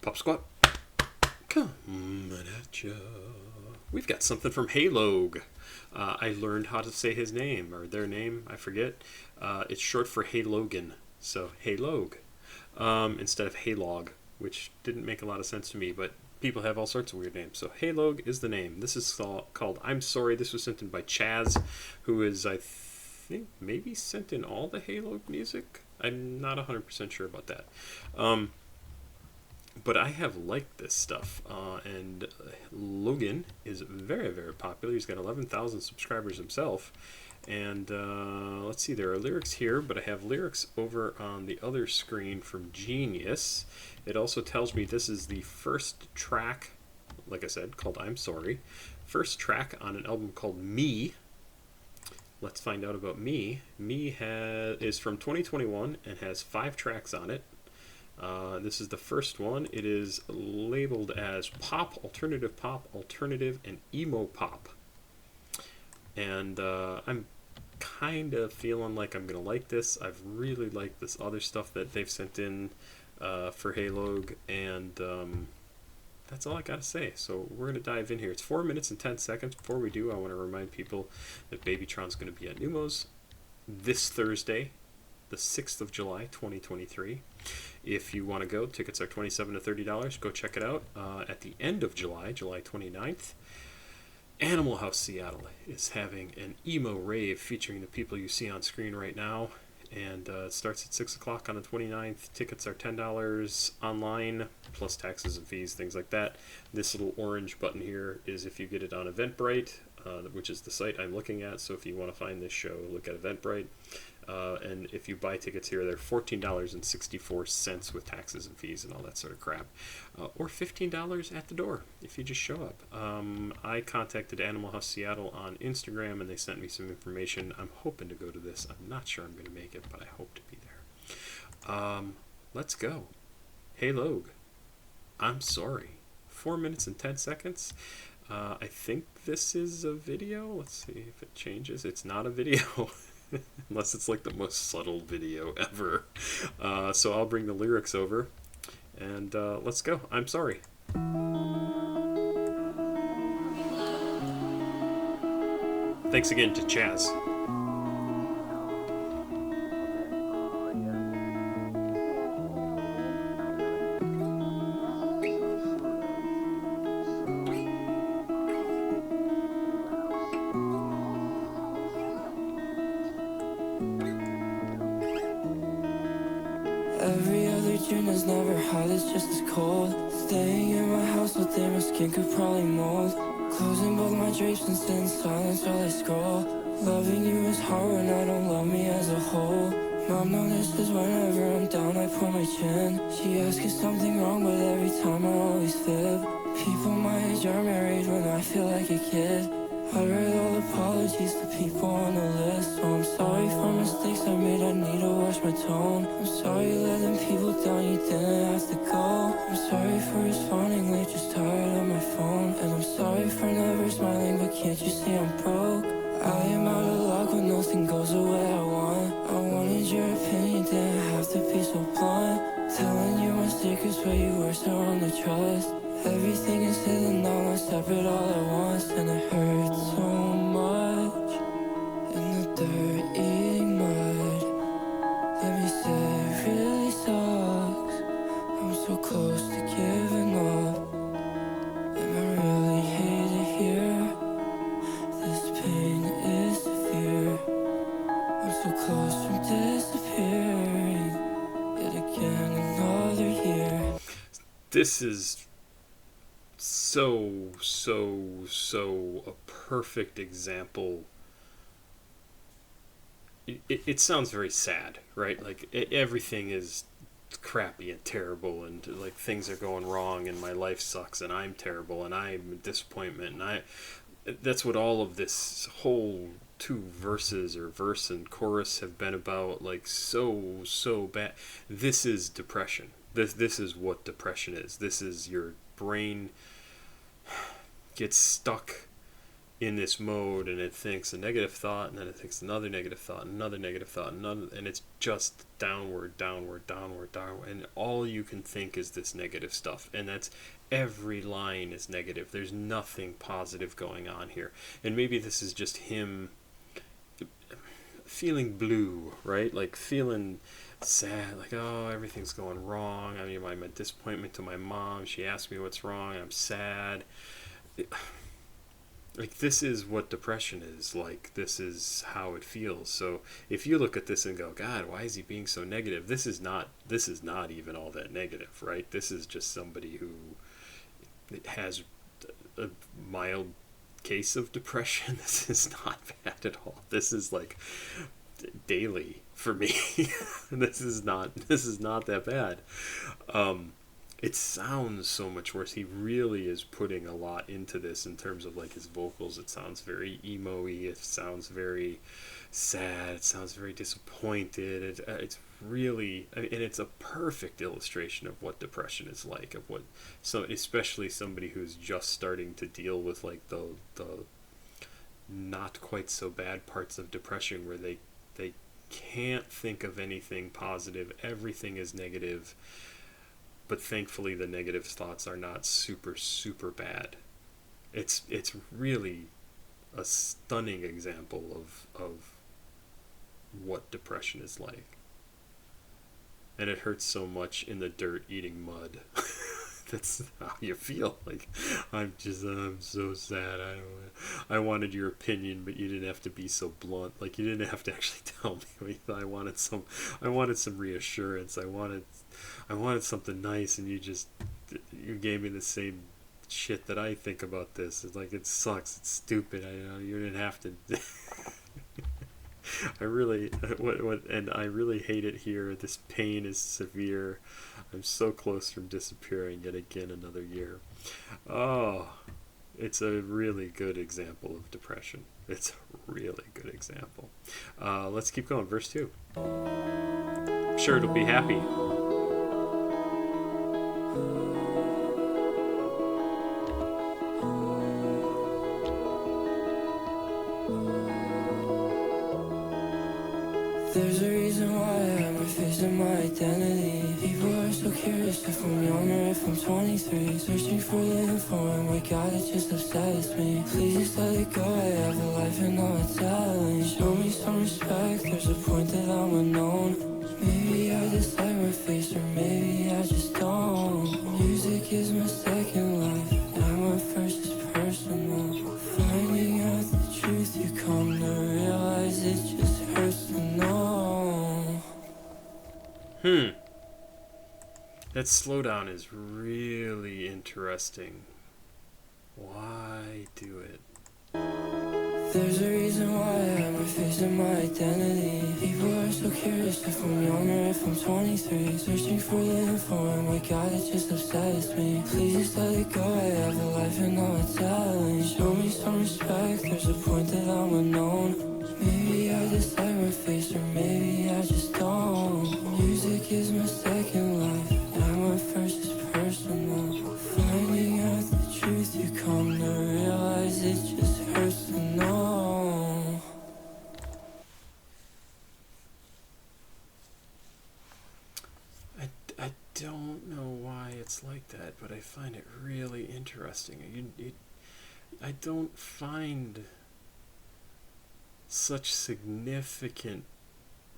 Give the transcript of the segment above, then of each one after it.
Papasquatjon, coming at ya. We've got something from Halog. I learned how to say his name, or their name, I forget. It's short for Haylogan, so Halog, instead of Heylog, which didn't make a lot of sense to me, but people have all sorts of weird names. So Halog is the name. This is called I'm Sorry. This was sent in by Chaz, who is, I think, maybe sent in all the Halog music. I'm not 100% sure about that. But I have liked this stuff, and Logan is very, very popular. He's got 11,000 subscribers himself, and let's see, there are lyrics here, but I have lyrics over on the other screen from Genius. It also tells me this is the first track, like I said, called I'm Sorry. First track on an album called Me. Let's find out about Me. Me is from 2021 and has 5 tracks on it. This is the first one. It is labeled as pop, alternative, and emo pop. And I'm kind of feeling like I'm going to like this. I've really liked this other stuff that they've sent in for Halog, and that's all I got to say. So we're going to dive in here. It's 4 minutes and 10 seconds. Before we do, I want to remind people that Babytron's going to be at Numos this Thursday, the 6th of July, 2023. If you want to go, tickets are $27 to $30. Go check it out. At the end of July, July 29th, Animal House Seattle is having an emo rave featuring the people you see on screen right now. And it starts at 6 o'clock on the 29th. Tickets are $10 online, plus taxes and fees, things like that. This little orange button here is if you get it on Eventbrite, which is the site I'm looking at. So if you want to find this show, look at Eventbrite. And if you buy tickets here, they're $14.64 with taxes and fees and all that sort of crap. Or $15 at the door if you just show up. I contacted Animal House Seattle on Instagram, and they sent me some information. I'm hoping to go to this. I'm not sure I'm going to make it, but I hope to be there. Let's go. Hey, Log. I'm Sorry. 4 minutes and 10 seconds. I think this is a video. Let's see if it changes. It's not a video. Unless it's like the most subtle video ever. So I'll bring the lyrics over, and let's go. I'm sorry. Thanks again to Chaz. Every other June is never hot, it's just as cold. Staying in my house, but there my skin could probably mold. Closing both my drapes and sit in silence while I scroll. Loving you is hard when I don't love me as a whole. Mom notices whenever I'm down, I pull my chin. She asks if something wrong, but every time I always fib. People my age are married when I feel like a kid. I write all apologies to people on the list. So I'm sorry for mistakes I made, I need to wash my tone. I'm sorry letting people down, you didn't have to go. I'm sorry for responding late, just tired of my phone. And I'm sorry for never smiling, but can't you see I'm broke? I am out of luck when nothing goes the way I want. I wanted your opinion, didn't have to be so blunt. Telling you my secrets, but you were so wrong to trust. Everything is hidden now, I'm separate all at once. And it hurts so much. In the dirt, eating mud. Let me say it really sucks. I'm so close to giving up. And I really hate it here. This pain is severe. I'm so close from disappearing. Yet again another year. This is so a perfect example. It sounds very sad, right? Like everything is crappy and terrible, and like things are going wrong, and my life sucks, and I'm terrible, and I'm a disappointment, and that's what all of this whole 2 verses or verse and chorus have been about. Like so bad. This is depression. This is what depression is. This is your brain gets stuck in this mode, and it thinks a negative thought, and then it thinks another negative thought, another negative thought, another, and it's just downward, downward, downward, downward, and all you can think is this negative stuff, and that's every line is negative. There's nothing positive going on here, and maybe this is just him feeling blue, right? Like feeling sad, like, oh, everything's going wrong. I mean, my disappointment to my mom, she asked me what's wrong, I'm sad. Like, this is what depression is like. This is how it feels. So if you look at this and go, God, why is he being so negative? This is not even all that negative, right? This is just somebody who has a mild case of depression. This is not bad at all. This is like daily for me. This is not that bad. It sounds so much worse. He really is putting a lot into this in terms of like his vocals. It sounds very emo-y. It sounds very sad. It sounds very disappointed. It's really, and it's a perfect illustration of what depression is like. Of what, so especially somebody who's just starting to deal with like the not quite so bad parts of depression, where they can't think of anything positive. Everything is negative. But thankfully, the negative thoughts are not super, super bad. It's really a stunning example of what depression is like. And it hurts so much in the dirt eating mud. That's how you feel. Like, I'm so sad. I wanted your opinion, but you didn't have to be so blunt. Like, you didn't have to actually tell me. I wanted some reassurance. I wanted something nice, and you gave me the same shit that I think about this. It's like, it sucks. It's stupid. You didn't have to. I really hate it here. This pain is severe. I'm so close from disappearing yet again another year. Oh, it's a really good example of depression. It's a really good example. Let's keep going. Verse 2. I'm sure it'll be happy. There's a reason why I'm refacing my identity. People are so curious if I'm young or if I'm 23. Searching for the info, oh my God, it just upsets me. Please just let it go, I have a life and all it's telling. Show me some respect, there's a point that I'm unknown. Maybe I just like my face, or maybe I just don't. Music is my second life, now my first is personal. Finding out the truth, you come to realize it just hurts to know. That slowdown is really interesting. Why do it? There's a reason why I'm refacing my identity. People are so curious if I'm young or if I'm 23. Searching for the info, oh my God, it just upsets me. Please just let it go, I have a life and all it's telling. Show me some respect, there's a point that I'm unknown. Maybe I just like my face, or maybe I just don't. Music is my second life, now my first is personal. Finding out the truth, you come to realize it just hurts to know. I don't know why it's like that, but I find it really interesting. I don't find such significant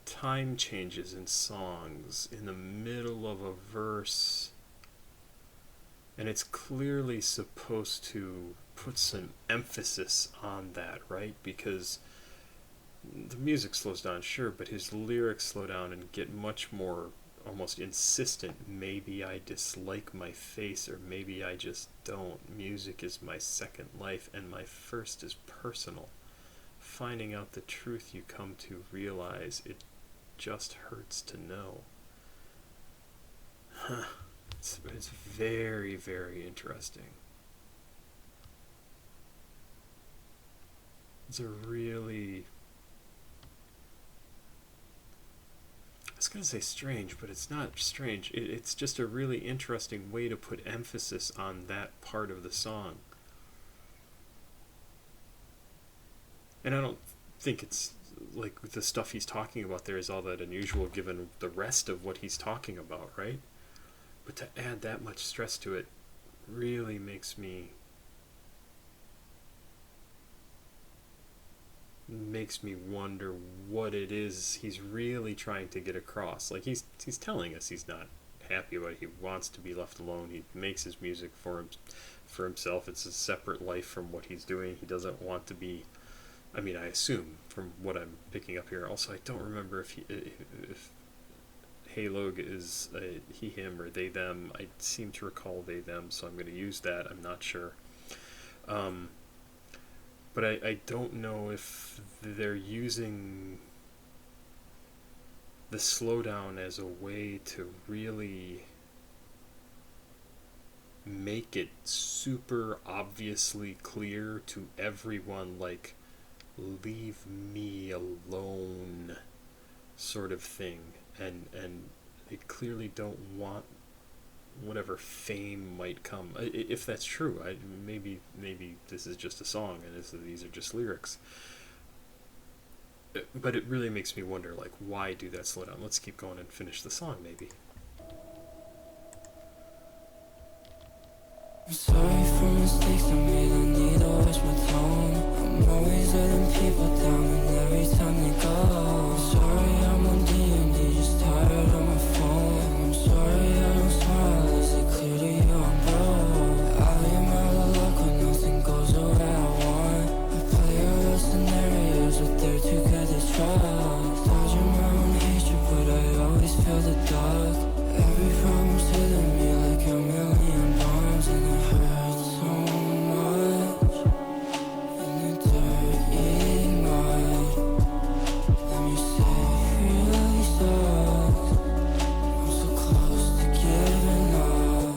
time changes in songs in the middle of a verse, and it's clearly supposed to put some emphasis on that, right? Because the music slows down, sure, but his lyrics slow down and get much more almost insistent. Maybe I dislike my face, or maybe I just don't. Music is my second life, and my first is personal. Finding out the truth, you come to realize it just hurts to know. It's very, very interesting. It's a really, I was going to say strange, but it's not strange. It's just a really interesting way to put emphasis on that part of the song. And I don't think it's like the stuff he's talking about there is all that unusual given the rest of what he's talking about, right? But to add that much stress to it really makes me wonder what it is he's really trying to get across. Like he's telling us he's not happy about it. He wants to be left alone. He makes his music for himself. It's a separate life from what he's doing. He doesn't want to be. I mean, I assume from what I'm picking up here. Also, I don't remember if heylog is he him or they them. I seem to recall they them, so I'm going to use that. I'm not sure. Um, but I don't know if they're using the slowdown as a way to really make it super obviously clear to everyone, like, leave me alone sort of thing. And they clearly don't want whatever fame might come. If that's true, maybe this is just a song and these are just lyrics. But it really makes me wonder, like, why do that slow down? Let's keep going and finish the song, maybe. I'm sorry for mistakes I made, I need to watch my tone. I'm always letting people down and every time they go. I'm sorry I'm on D&D, just tired on my phone. I'm sorry I don't smile, is it clear to you I'm broke? I am out of luck when nothing goes the way I want. I play real scenarios, but they're too good to trust. Dodging my own hatred, but I always feel the dark. Every problem's hitting me like a million bombs, and it hurts so much. In the dirty mud, let me say it really sucks. I'm so close to giving up,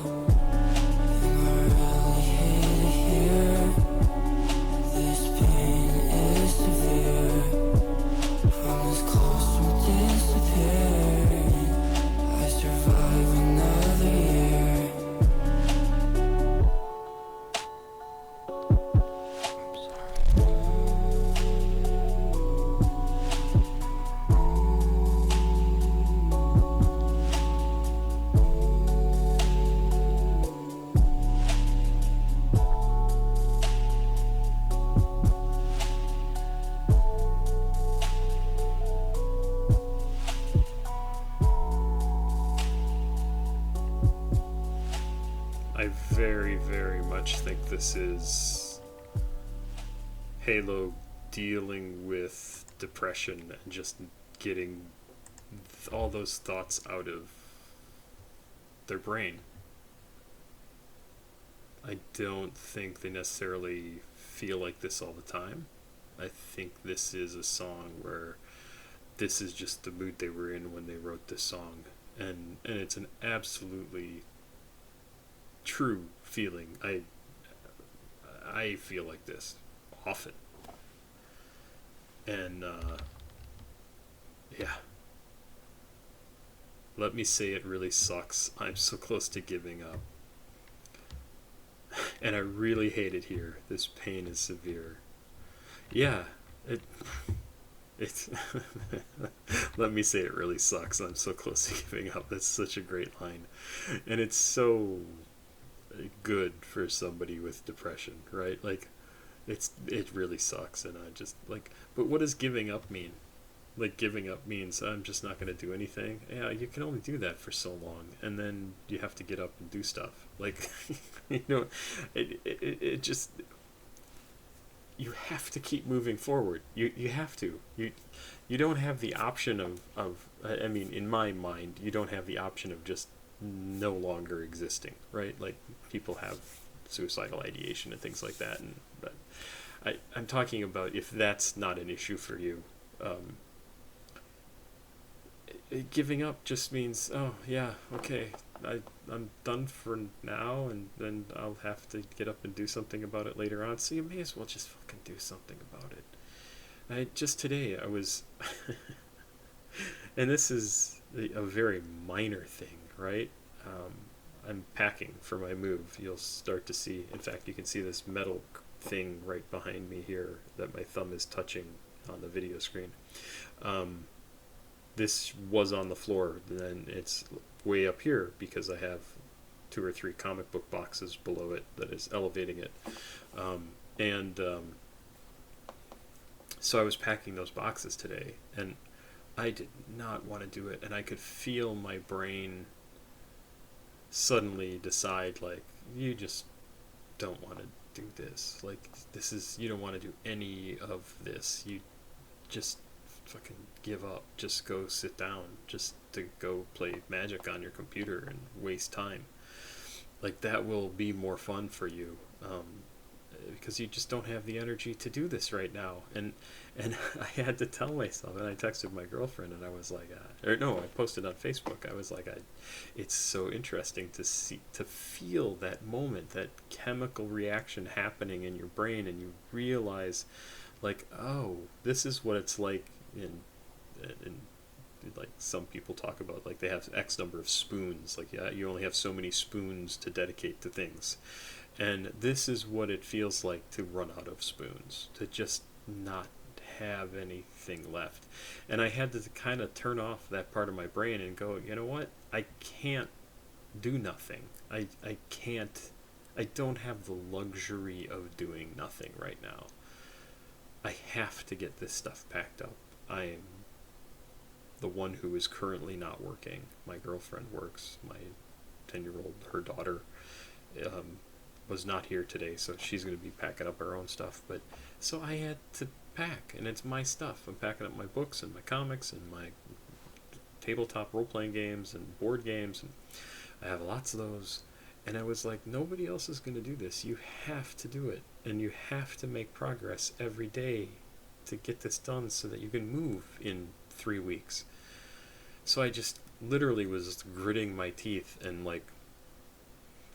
and I really hate it here. This pain is severe. I'm this close to disappearing. I survive another year. I very, very much think this is Halo dealing with depression and just getting all those thoughts out of their brain. I don't think they necessarily feel like this all the time. I think this is a song where this is just the mood they were in when they wrote this song. And it's an absolutely true feeling. I feel like this often. And yeah, let me say it really sucks. I'm so close to giving up. And I really hate it here. This pain is severe. Yeah, it's let me say it really sucks. I'm so close to giving up. That's such a great line. And it's so good for somebody with depression, right? Like it really sucks. And I just like, but what does giving up mean? Like, giving up means I'm just not going to do anything. Yeah, you can only do that for so long, and then you have to get up and do stuff. Like, it just, you have to keep moving forward. You have to. You don't have the option of I mean, in my mind, you don't have the option of just no longer existing, right? Like, people have suicidal ideation and things like that, and but I'm talking about if that's not an issue for you. Giving up just means, oh yeah, okay, I'm done for now, and then I'll have to get up and do something about it later on. So you may as well just fucking do something about it. Just today I was, and this is a very minor thing, right? I'm packing for my move. You'll start to see. In fact, you can see this metal thing right behind me here that my thumb is touching on the video screen. This was on the floor, then it's way up here because I have 2 or 3 comic book boxes below it that is elevating it. And so I was packing those boxes today, and I did not want to do it, and I could feel my brain suddenly decide, like, you just don't want to do this. Like, this is, you don't want to do any of this. You just fucking give up. Just go sit down. Just to go play Magic on your computer and waste time. Like, that will be more fun for you. Because you just don't have the energy to do this right now. And I had to tell myself, and I texted my girlfriend, and I was like, I posted on Facebook. I was like, it's so interesting to feel that moment, that chemical reaction happening in your brain, and you realize, like, oh, this is what it's like in like some people talk about, like they have X number of spoons. Like, yeah, you only have so many spoons to dedicate to things. And this is what it feels like to run out of spoons, to just not have anything left. And I had to kind of turn off that part of my brain and go, you know what? I can't do nothing. I don't have the luxury of doing nothing right now. I have to get this stuff packed up. I am the one who is currently not working. My girlfriend works. My 10-year-old, her daughter, was not here today, so she's going to be packing up her own stuff. But so I had to pack, and it's my stuff. I'm packing up my books and my comics and my tabletop role-playing games and board games, and I have lots of those. And I was like, nobody else is going to do this. You have to do it, and you have to make progress every day to get this done so that you can move in 3 weeks. So I just literally was gritting my teeth, and like,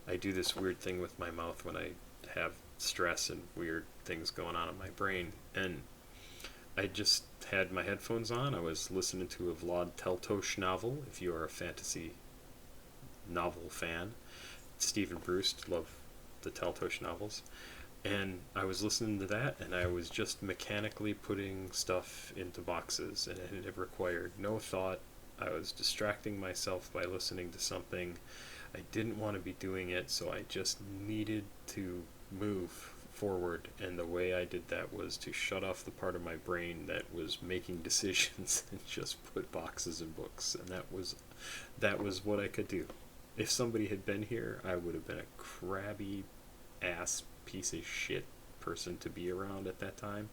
I do this weird thing with my mouth when I have stress and weird things going on in my brain. And I just had my headphones on. I was listening to a Vlad Tolstoy novel, if you are a fantasy novel fan. Stephen Bruce, love the Tolstoy novels. And I was listening to that, and I was just mechanically putting stuff into boxes, and it required no thought. I was distracting myself by listening to something. I didn't want to be doing it, so I just needed to move forward, and the way I did that was to shut off the part of my brain that was making decisions and just put boxes and books, and that was what I could do. If somebody had been here, I would have been a crabby ass piece of shit person to be around at that time,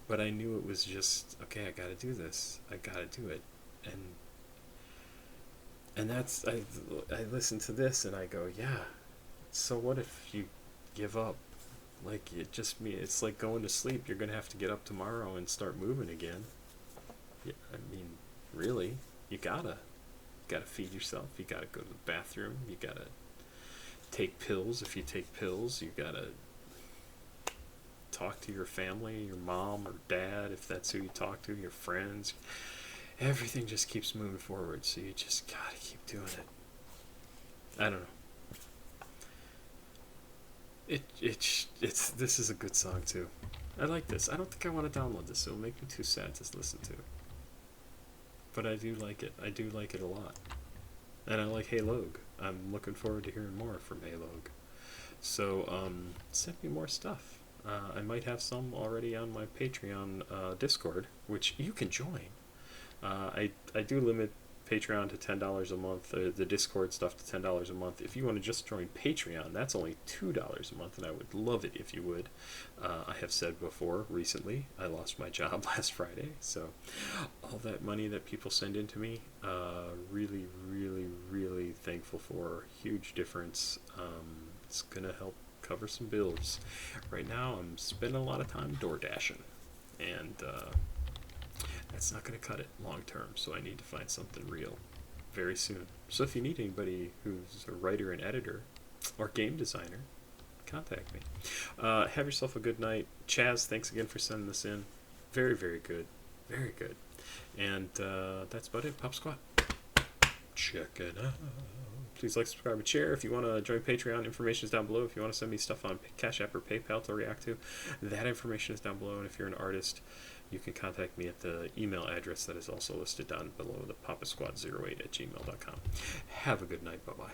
but I knew it was just, okay, I gotta do this, I gotta do it. And that's, I listen to this and I go, yeah, so what if you give up? Like, it's like going to sleep. You're gonna have to get up tomorrow and start moving again. Yeah, I mean, really, you gotta feed yourself. You gotta go to the bathroom. You gotta take pills. If you take pills, you gotta talk to your family, your mom or dad, if that's who you talk to, your friends. Everything just keeps moving forward, so you just gotta keep doing it. I don't know. It's this is a good song too. I like this. I don't think I want to download this. It'll make me too sad to listen to. But I do like it. I do like it a lot. And I like Halog. I'm looking forward to hearing more from Halog. So send me more stuff. I might have some already on my Patreon Discord, which you can join. I do limit Patreon to $10 a month, the Discord stuff to $10 a month. If you want to just join Patreon, that's only $2 a month, and I would love it if you would. I have said before, recently, I lost my job last Friday, so all that money that people send in to me, really, really, really thankful for. Huge difference. It's going to help cover some bills. Right now, I'm spending a lot of time door dashing, and that's not going to cut it long term, so I need to find something real very soon. So if you need anybody who's a writer and editor or game designer, contact me. Have yourself a good night. Chaz, thanks again for sending this in. Very, very good. Very good. And that's about it. Pop Squat. Check it out. Please like, subscribe, and share. If you want to join Patreon, information is down below. If you want to send me stuff on CashApp or PayPal to react to, that information is down below. And if you're an artist, you can contact me at the email address that is also listed down below, the papasquatjon08@gmail.com. Have a good night. Bye-bye.